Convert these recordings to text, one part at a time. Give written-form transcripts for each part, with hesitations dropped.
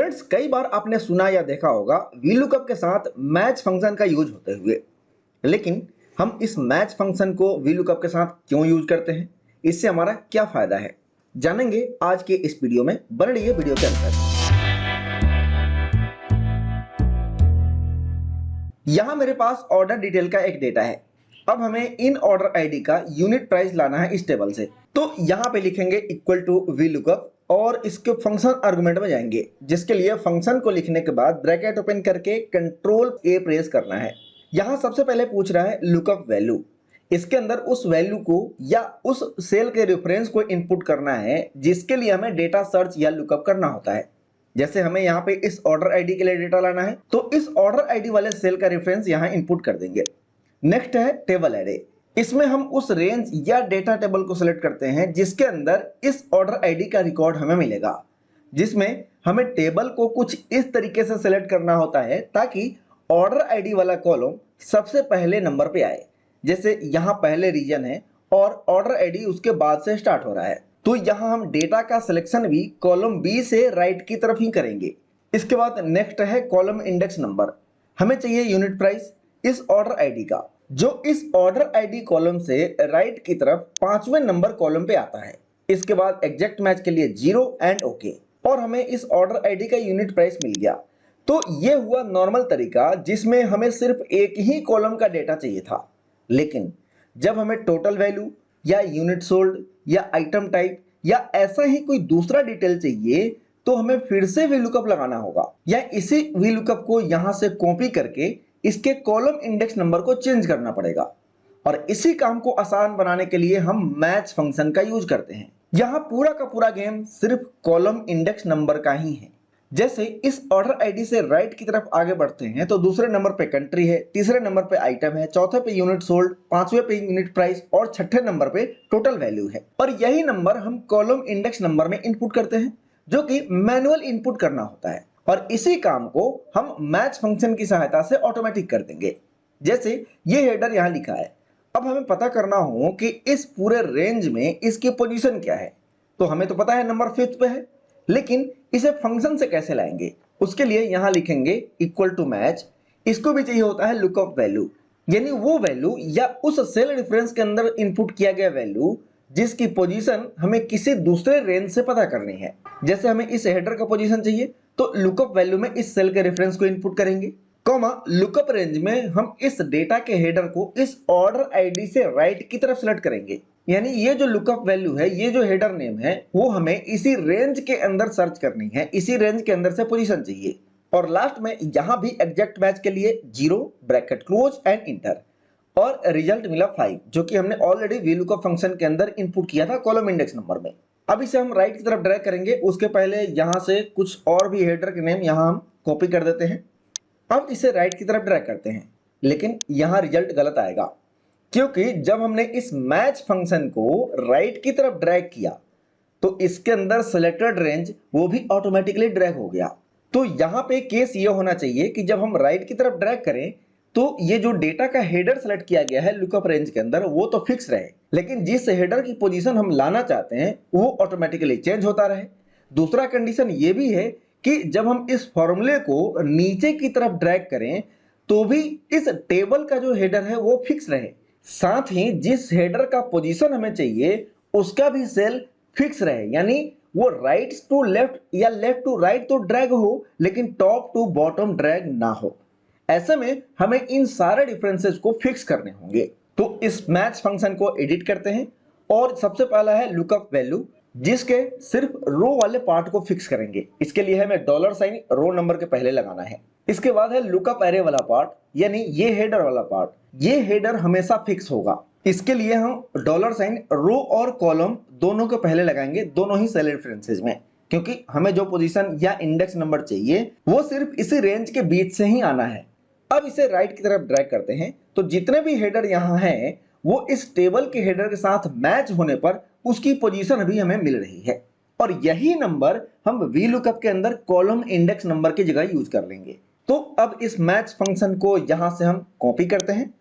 Friends, कई बार आपने सुना या देखा होगा वीलुकअप के साथ मैच फंक्शन का यूज होते हुए। लेकिन हम इस मैच फंक्शन को वीलुकअप के साथ क्यों यूज करते हैं, इससे हमारा क्या फायदा है, जानेंगे आज के इस वीडियो में। बने रहिए वीडियो के अंदर। यहां मेरे पास ऑर्डर डिटेल का एक डेटा है। अब हमें इन ऑर्डर आईडी का यूनिट प्राइस लाना है इस टेबल से। तो यहां पे लिखेंगे इक्वल टू वीलुकअप और इसके फंक्शन आर्गुमेंट में जाएंगे, जिसके लिए फंक्शन को लिखने के बाद ब्रैकेट ओपन करके कंट्रोल ए प्रेस करना है। यहां सबसे पहले पूछ रहा है लुकअप वैल्यू। इसके अंदर उस वैल्यू को या उस सेल के रेफरेंस को इनपुट करना है जिसके लिए हमें डेटा सर्च या लुकअप करना होता है। जैसे हमें यहाँ पे इस ऑर्डर आईडी के लिए डेटा लाना है, तो इस ऑर्डर आईडी वाले सेल का रेफरेंस यहाँ इनपुट कर देंगे। नेक्स्ट है टेबल एरे। इसमें हम उस रेंज या डेटा टेबल को सिलेक्ट करते हैं जिसके अंदर इस ऑर्डर आईडी का रिकॉर्ड हमें मिलेगा, जिसमें हमें टेबल को कुछ इस तरीके से सिलेक्ट करना होता है ताकि ऑर्डर आईडी वाला कॉलम सबसे पहले नंबर पे आए। जैसे यहाँ पहले रीजन है और ऑर्डर आईडी उसके बाद से स्टार्ट हो रहा है, तो यहाँ हम डेटा का सिलेक्शन भी कॉलम बी से राइट की तरफ ही करेंगे। इसके बाद नेक्स्ट है कॉलम इंडेक्स नंबर। हमें चाहिए यूनिट प्राइस इस ऑर्डर आईडी का, जो इस ऑर्डर आईडी कॉलम से राइट की तरफ 5वें नंबर कॉलम पे आता है। इसके बाद एग्जैक्ट मैच के लिए 0 एंड ओके, और हमें इस ऑर्डर आईडी का यूनिट प्राइस मिल गया। तो ये हुआ नॉर्मल तरीका जिसमें हमें सिर्फ एक ही कॉलम का डेटा चाहिए था। लेकिन जब हमें टोटल वैल्यू या यूनिट सोल्ड या आइटम टाइप या ऐसा ही कोई दूसरा डिटेल चाहिए, तो हमें फिर से वीलुकअप लगाना होगा, या इसी वीलुकअप को यहां से कॉपी करके इसके कॉलम इंडेक्स नंबर को चेंज करना पड़ेगा। और इसी काम को आसान बनाने के लिए हम मैच फंक्शन का यूज करते हैं। यहां पूरा का पूरा गेम सिर्फ कॉलम इंडेक्स नंबर का ही है। जैसे इस ऑर्डर आईडी से राइट की तरफ आगे बढ़ते हैं तो दूसरे नंबर पे कंट्री है, तीसरे नंबर पे आइटम है, चौथे पे यूनिट सोल्ड, पांचवें पे यूनिट प्राइस और छठे नंबर पे टोटल वैल्यू है। और यही नंबर हम कॉलम इंडेक्स नंबर में इनपुट करते हैं, जो कि मैनुअल इनपुट करना होता है। और इसी काम को हम मैच फंक्शन की सहायता से ऑटोमेटिक कर देंगे। जैसे ये हेडर यहाँ लिखा है। अब हमें पता करना हो कि इस पूरे रेंज में इसकी पोजीशन क्या है, तो हमें तो पता है नंबर 5th पे है, लेकिन इसे फंक्शन से कैसे लाएंगे, उसके लिए यहां लिखेंगे इक्वल टू मैच। इसको भी चाहिए होता है लुकअप वैल्यू, यानी वो वैल्यू या उस सेल रेफरेंस के अंदर इनपुट किया गया वैल्यू जिसकी पोजीशन हमें किसी दूसरे रेंज से पता करनी है। जैसे हमें इस हेडर का पोजीशन चाहिए, तो लुकअप वैल्यू में इस सेल के रेफरेंस को इनपुट करेंगे, कॉमा लुकअप रेंज में हम इस डेटा के हेडर को इस ऑर्डर आईडी से राइट की तरफ सेलेक्ट करेंगे। यानी ये जो लुकअप वैल्यू है, ये जो हेडर नेम है, वो हमें इसी रेंज के अंदर सर्च करनी है, इसी रेंज के अंदर से पोजीशन चाहिए। और लास्ट में यहां भी एग्जैक्ट मैच के लिए 0 ब्रैकेट क्लोज एंड इंटर, और रिजल्ट मिला 5, जो कि हमने ऑलरेडी वीलुकअप फंक्शन के अंदर इनपुट किया था कॉलम इंडेक्स नंबर में। अब इसे हम राइट की तरफ ड्रैग करेंगे। उसके पहले यहां से कुछ और भी हेडर के नेम यहां हम कॉपी कर देते हैं। अब इसे राइट की तरफ ड्रैग करते हैं, लेकिन यहां रिजल्ट गलत आएगा, क्योंकि जब हमने इस मैच फंक्शन को राइट की तरफ ड्रैग किया तो इसके अंदर सिलेक्टेड रेंज वो भी ऑटोमेटिकली ड्रैग हो गया। तो यहां पे केस ये होना चाहिए कि जब हम राइट की तरफ ड्रैग करें तो ये जो डेटा का हेडर सेलेक्ट किया गया है लुकअप रेंज के अंदर, वो तो फिक्स रहे, लेकिन जिस हेडर की पोजीशन हम लाना चाहते हैं वो ऑटोमेटिकली चेंज होता रहे। दूसरा कंडीशन ये भी है कि जब हम इस फॉर्मूले को नीचे की तरफ ड्रैग करें तो भी इस टेबल का जो हेडर है वो फिक्स रहे, साथ ही जिस हेडर का पोजीशन हमें चाहिए उसका भी सेल फिक्स रहे। यानी वो राइट टू लेफ्ट या लेफ्ट टू राइट तो ड्रैग हो, लेकिन टॉप टू बॉटम ड्रैग ना हो। ऐसे में हमें इन सारे डिफरेंसेस को फिक्स करने होंगे। तो इस मैच फंक्शन को एडिट करते हैं, और सबसे पहला है लुकअप वैल्यू, जिसके सिर्फ रो वाले पार्ट को फिक्स करेंगे। इसके लिए हमें $साइन रो नंबर के पहले लगाना है। इसके बाद है लुकअप एरे वाला पार्ट, यानी ये हेडर वाला पार्ट। ये हेडर हमेशा फिक्स होगा। इसके लिए हम $साइन रो और कॉलम दोनों के पहले लगाएंगे, दोनों ही सेल रेफरेंसेस में, क्योंकि हमें जो पोजीशन या इंडेक्स नंबर चाहिए वो सिर्फ इसी रेंज के बीच से ही आना है। अब इसे राइट की तरफ ड्रैग करते हैं, तो जितने भी हेडर यहाँ हैं वो इस टेबल के हेडर के साथ मैच होने पर उसकी पोजीशन भी हमें मिल रही है। और यही नंबर हम वीलुकअप के अंदर कॉलम इंडेक्स नंबर की जगह यूज कर लेंगे। तो अब इस मैच फंक्शन को यहां से हम कॉपी करते हैं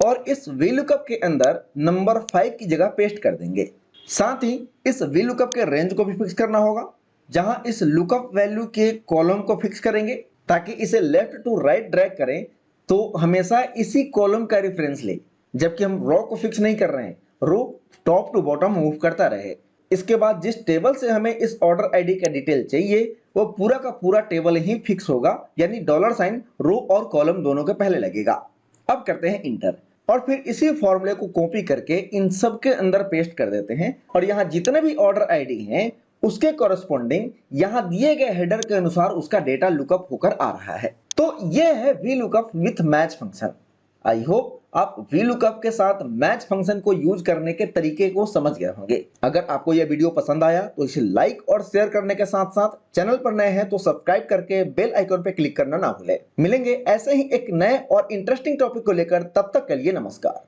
और इस वीलुकअप के अंदर नंबर 5 की जगह पेस्ट कर देंगे। साथ ही इस वीलुकअप के रेंज को भी फिक्स करना होगा। जहां इस लुकअप वैल्यू के कॉलम को फिक्स करेंगे ताकि इसे लेफ्ट टू राइट ड्रैग करें तो हमेशा इसी कॉलम का रेफरेंस ले, जबकि हम रो को फिक्स नहीं कर रहे हैं, रो टॉप टू बॉटम मूव करता रहे। इसके बाद जिस टेबल से हमें इस ऑर्डर आईडी का डिटेल चाहिए वो पूरा का पूरा टेबल ही फिक्स होगा, यानी $साइन रो और कॉलम दोनों के पहले लगेगा। अब करते हैं इंटर और फिर इसी फॉर्मूले को कॉपी करके इन सब के अंदर पेस्ट कर देते हैं और यहाँ जितने भी ऑर्डर आईडी हैं उसके कॉरेस्पॉन्डिंग यहाँ दिए गए हेडर के अनुसार उसका डेटा लुकअप होकर आ रहा है। तो ये है V lookup with match function. I hope आप वी लुकअप के साथ मैच फंक्शन को यूज करने के तरीके को समझ गए होंगे। अगर आपको यह वीडियो पसंद आया तो इसे लाइक और शेयर करने के साथ साथ चैनल पर नए हैं तो सब्सक्राइब करके बेल आइकन पर क्लिक करना ना भूलें। मिलेंगे ऐसे ही एक नए और इंटरेस्टिंग टॉपिक को लेकर, तब तक के लिए नमस्कार।